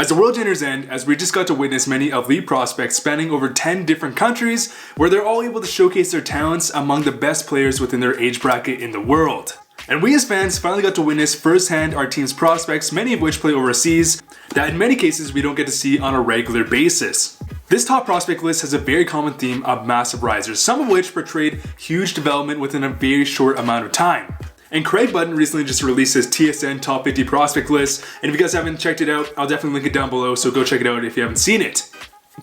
As the World Juniors end, as we just got to witness many elite prospects spanning over 10 different countries, where they're all able to showcase their talents among the best players within their age bracket in the world. And we as fans finally got to witness firsthand our team's prospects, many of which play overseas, that in many cases we don't get to see on a regular basis. This top prospect list has a very common theme of massive risers, some of which portrayed huge development within a very short amount of time. And Craig Button recently just released his TSN Top 50 Prospect List, and if you guys haven't checked it out, I'll definitely link it down below, so go check it out if you haven't seen it.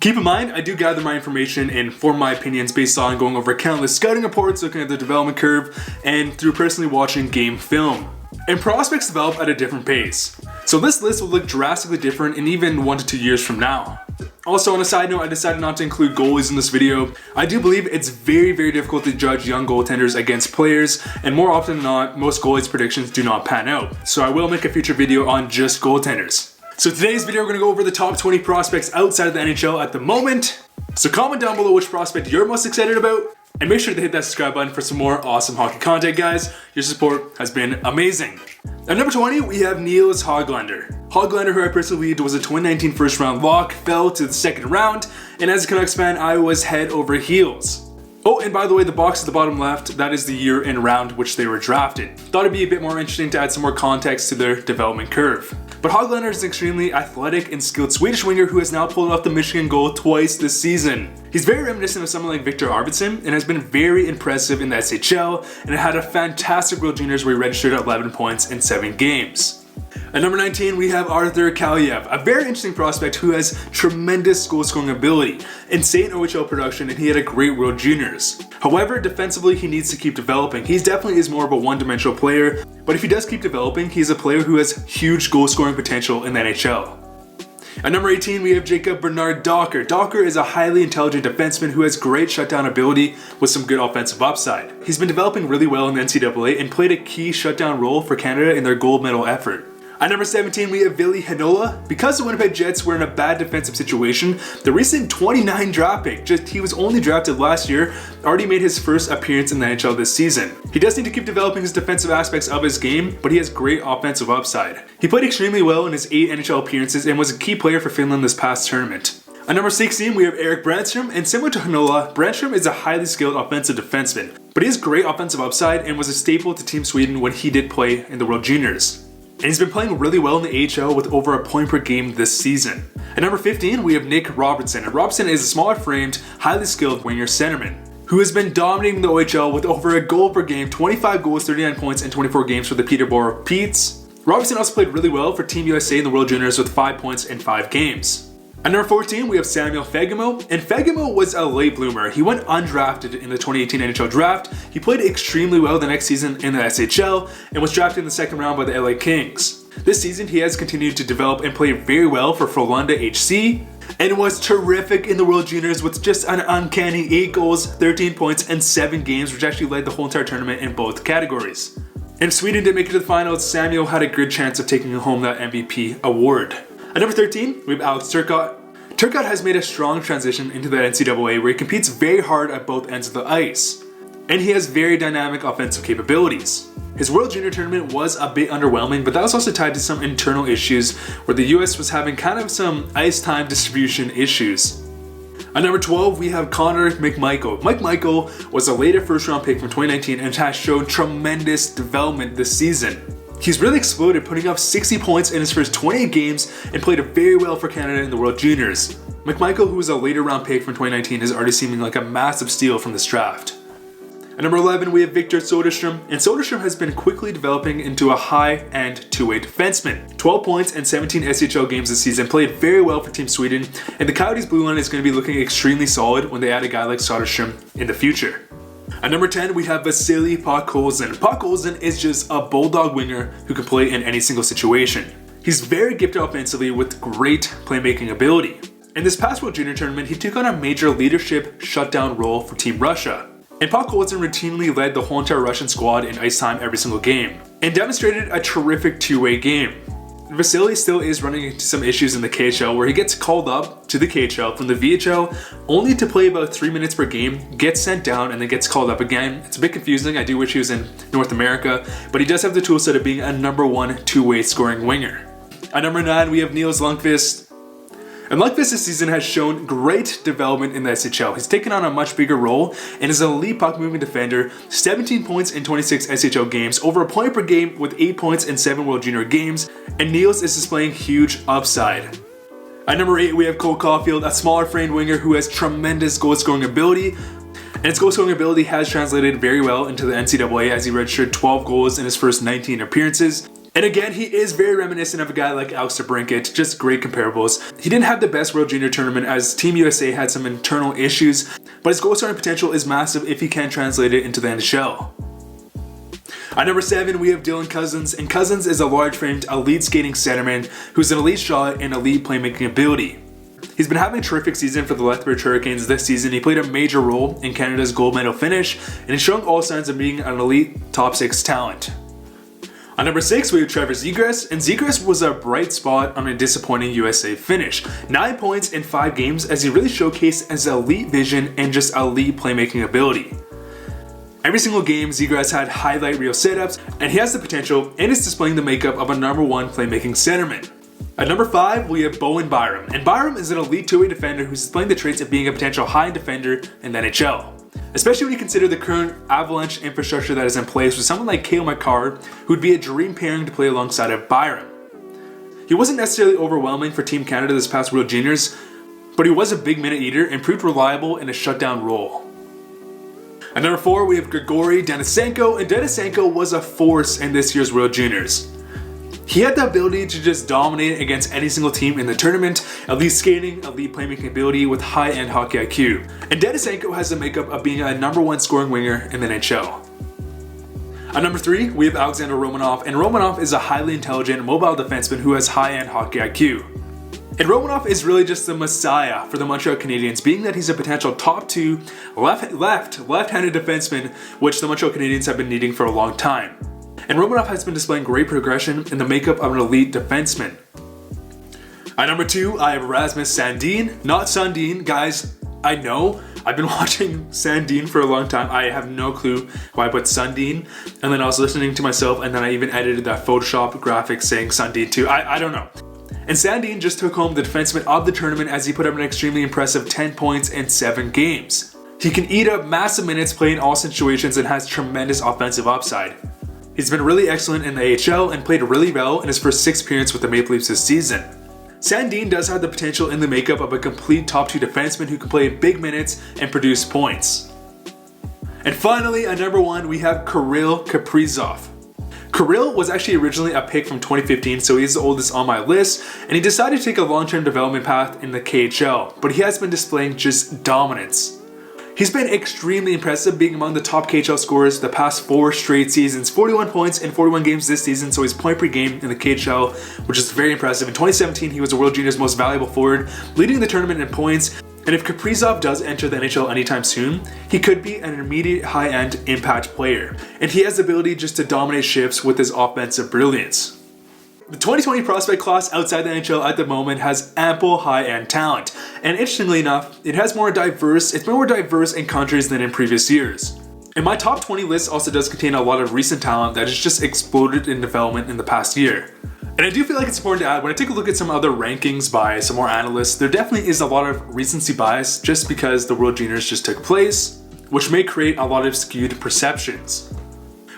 Keep in mind, I do gather my information and form my opinions based on going over countless scouting reports, looking at the development curve, and through personally watching game film. And prospects develop at a different pace. So this list will look drastically different in even 1 to 2 years from now. Also, on a side note, I decided not to include goalies in this video. I do believe it's very difficult to judge young goaltenders against players, and more often than not, most goalies' predictions do not pan out. So I will make a future video on just goaltenders. So today's video, we're going to go over the top 20 prospects outside of the NHL at the moment. So comment down below which prospect you're most excited about, and make sure to hit that subscribe button for some more awesome hockey content, guys. Your support has been amazing. At number 20, we have Nils Höglander. Hoglander, who I personally believed was a 2019 first round lock, fell to the second round, and as a Canucks fan, I was head over heels. Oh, and by the way, the box at the bottom left, that is the year and round which they were drafted. Thought it'd be a bit more interesting to add some more context to their development curve. But Hoglander is an extremely athletic and skilled Swedish winger who has now pulled off the Michigan goal twice this season. He's very reminiscent of someone like Victor Arvidsson and has been very impressive in the SHL and had a fantastic World Juniors where he registered at 11 points in 7 games. At number 19, we have Arthur Kaliyev, a very interesting prospect who has tremendous goal scoring ability, insane OHL production, and he had a great World Juniors. However, defensively he needs to keep developing. He definitely is more of a one-dimensional player, but if he does keep developing, he's a player who has huge goal scoring potential in the NHL. At number 18, we have Jacob Bernard Docker. Docker is a highly intelligent defenseman who has great shutdown ability with some good offensive upside. He's been developing really well in the NCAA and played a key shutdown role for Canada in their gold medal effort. At number 17, we have Ville Henoila. Because the Winnipeg Jets were in a bad defensive situation, the recent 29 draft pick, he was only drafted last year, already made his first appearance in the NHL this season. He does need to keep developing his defensive aspects of his game, but he has great offensive upside. He played extremely well in his 8 NHL appearances and was a key player for Finland this past tournament. At number 16, we have Erik Brännström, and similar to Henoila, Brännström is a highly skilled offensive defenseman, but he has great offensive upside and was a staple to Team Sweden when he did play in the World Juniors. And he's been playing really well in the AHL with over a point per game this season. At number 15, we have Nick Robertson. And Robertson is a smaller framed, highly skilled winger centerman who has been dominating the OHL with over a goal per game, 25 goals, 39 points in 24 games for the Peterborough Petes. Robertson also played really well for Team USA in the World Juniors with 5 points in 5 games. At number 14, we have Samuel Fagemo, and Fagemo was a late bloomer. He went undrafted in the 2018 NHL draft. He played extremely well the next season in the SHL and was drafted in the second round by the LA Kings. This season, he has continued to develop and play very well for Frölunda HC and was terrific in the World Juniors with just an uncanny 8 goals, 13 points, and 7 games, which actually led the whole entire tournament in both categories. And if Sweden didn't make it to the finals, Samuel had a good chance of taking home that MVP award. At number 13, we have Alex Turcotte. Turcotte has made a strong transition into the NCAA where he competes very hard at both ends of the ice. And he has very dynamic offensive capabilities. His World Junior tournament was a bit underwhelming, but that was also tied to some internal issues where the US was having kind of some ice time distribution issues. At number 12, we have Connor McMichael. McMichael was a later first round pick from 2019 and has shown tremendous development this season. He's really exploded, putting up 60 points in his first 28 games and played very well for Canada in the World Juniors. McMichael, who was a later round pick from 2019, is already seeming like a massive steal from this draft. At number 11, we have Victor Söderström, and Söderström has been quickly developing into a high-end two-way defenseman. 12 points and 17 SHL games this season, played very well for Team Sweden, and the Coyotes blue line is going to be looking extremely solid when they add a guy like Söderström in the future. At number 10, we have Vasili Podkolzin. Podkolzin is just a bulldog winger who can play in any single situation. He's very gifted offensively with great playmaking ability. In this past World Junior tournament, he took on a major leadership shutdown role for Team Russia. And Podkolzin routinely led the whole entire Russian squad in ice time every single game, and demonstrated a terrific two-way game. Vasili still is running into some issues in the KHL where he gets called up to the KHL from the VHL only to play about 3 minutes per game, gets sent down, and then gets called up again. It's a bit confusing. I do wish he was in North America, but he does have the tool set of being a number 1 two-way scoring winger. At number 9, we have Nils Lundkvist. And Lundkvist this season has shown great development in the SHL. He's taken on a much bigger role and is an elite puck-moving defender, 17 points in 26 SHL games, over a point per game with 8 points in 7 World Junior games, and Nils is displaying huge upside. At number 8, we have Caufield, a smaller framed winger who has tremendous goal-scoring ability, and his goal-scoring ability has translated very well into the NCAA as he registered 12 goals in his first 19 appearances. And again, he is very reminiscent of a guy like Alex DeBrincat, just great comparables. He didn't have the best World Junior tournament as Team USA had some internal issues, but his goal-scoring potential is massive if he can translate it into the NHL. At number 7, we have Dylan Cozens, and Cozens is a large-framed, elite skating centerman who's an elite shot and elite playmaking ability. He's been having a terrific season for the Lethbridge Hurricanes this season. He played a major role in Canada's gold medal finish, and he's showing all signs of being an elite top 6 talent. On number 6, we have Trevor Zegras, and Zegras was a bright spot on a disappointing USA finish. 9 points in 5 games as he really showcased his elite vision and just elite playmaking ability. Every single game, Zegras had highlight reel setups, and he has the potential and is displaying the makeup of a number 1 playmaking centerman. At number 5, we have Bowen, and Byram is an elite two-way defender who's displaying the traits of being a potential high-end defender in the NHL. Especially when you consider the current avalanche infrastructure that is in place with someone like Cale Makar, who would be a dream pairing to play alongside of Byram. He wasn't necessarily overwhelming for Team Canada this past World Juniors, but he was a big minute eater and proved reliable in a shutdown role. At number 4, we have Grigori Denisenko, and Denisenko was a force in this year's World Juniors. He had the ability to just dominate against any single team in the tournament, elite skating, elite playmaking ability with high-end hockey IQ. And Denisenko has the makeup of being a number 1 scoring winger in the NHL. At number 3, we have Alexander Romanov, and Romanov is a highly intelligent, mobile defenseman who has high-end hockey IQ. And Romanov is really just the messiah for the Montreal Canadiens, being that he's a potential top 2 left-handed defenseman, which the Montreal Canadiens have been needing for a long time. And Romanov has been displaying great progression in the makeup of an elite defenseman. At number 2, I have Rasmus Sandin, not Sandin. Guys, I know, I've been watching Sandin for a long time. I have no clue why I put Sandin, and then I was listening to myself, and then I even edited that Photoshop graphic saying Sandin too. I don't know. And Sandin just took home the defenseman of the tournament as he put up an extremely impressive 10 points in 7 games. He can eat up massive minutes, play in all situations, and has tremendous offensive upside. He's been really excellent in the AHL and played really well in his first 6 appearances with the Maple Leafs this season. Sandin does have the potential in the makeup of a complete top 2 defenseman who can play big minutes and produce points. And finally, at number 1, we have Kirill Kaprizov. Kirill was actually originally a pick from 2015, so he's the oldest on my list, and he decided to take a long-term development path in the KHL, but he has been displaying just dominance. He's been extremely impressive, being among the top KHL scorers the past 4 straight seasons. 41 points in 41 games this season, so he's point per game in the KHL, which is very impressive. In 2017, he was the World Juniors' most valuable forward, leading the tournament in points. And if Kaprizov does enter the NHL anytime soon, he could be an immediate high-end impact player. And he has the ability just to dominate shifts with his offensive brilliance. The 2020 prospect class outside the NHL at the moment has ample high-end talent, and interestingly enough, it's been more diverse in countries than in previous years. And my top 20 list also does contain a lot of recent talent that has just exploded in development in the past year. And I do feel like it's important to add, when I take a look at some other rankings by some more analysts, there definitely is a lot of recency bias just because the World Juniors just took place, which may create a lot of skewed perceptions.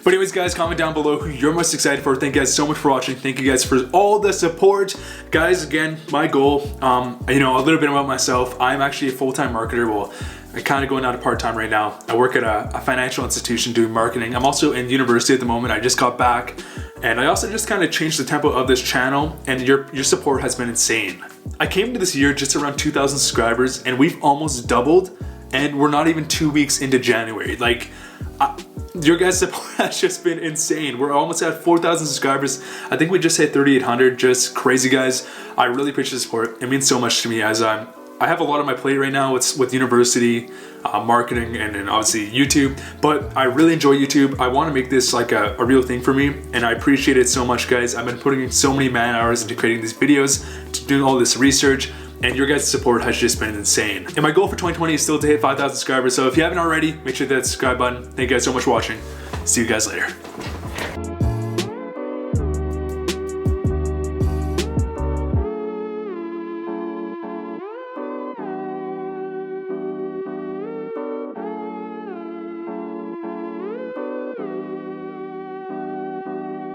But anyways, guys, comment down below who you're most excited for. Thank you guys so much for watching. Thank you guys for all the support. Guys, again, my goal, a little bit about myself. I'm actually a full-time marketer. Well, I'm kind of going out of part-time right now. I work at a financial institution doing marketing. I'm also in university at the moment. I just got back. And I also just kind of changed the tempo of this channel, and your support has been insane. I came into this year just around 2,000 subscribers, and we've almost doubled, and we're not even 2 weeks into January. Your guys' support has just been insane. We're almost at 4,000 subscribers. I think we just hit 3,800. Just crazy, guys. I really appreciate the support. It means so much to me as I have a lot on my plate right now with university, marketing, and then obviously YouTube. But I really enjoy YouTube. I want to make this like a real thing for me, and I appreciate it so much, guys. I've been putting in so many man hours into creating these videos, to doing all this research, and your guys' support has just been insane. And my goal for 2020 is still to hit 5,000 subscribers, so if you haven't already, make sure to hit that subscribe button. Thank you guys so much for watching. See you guys later.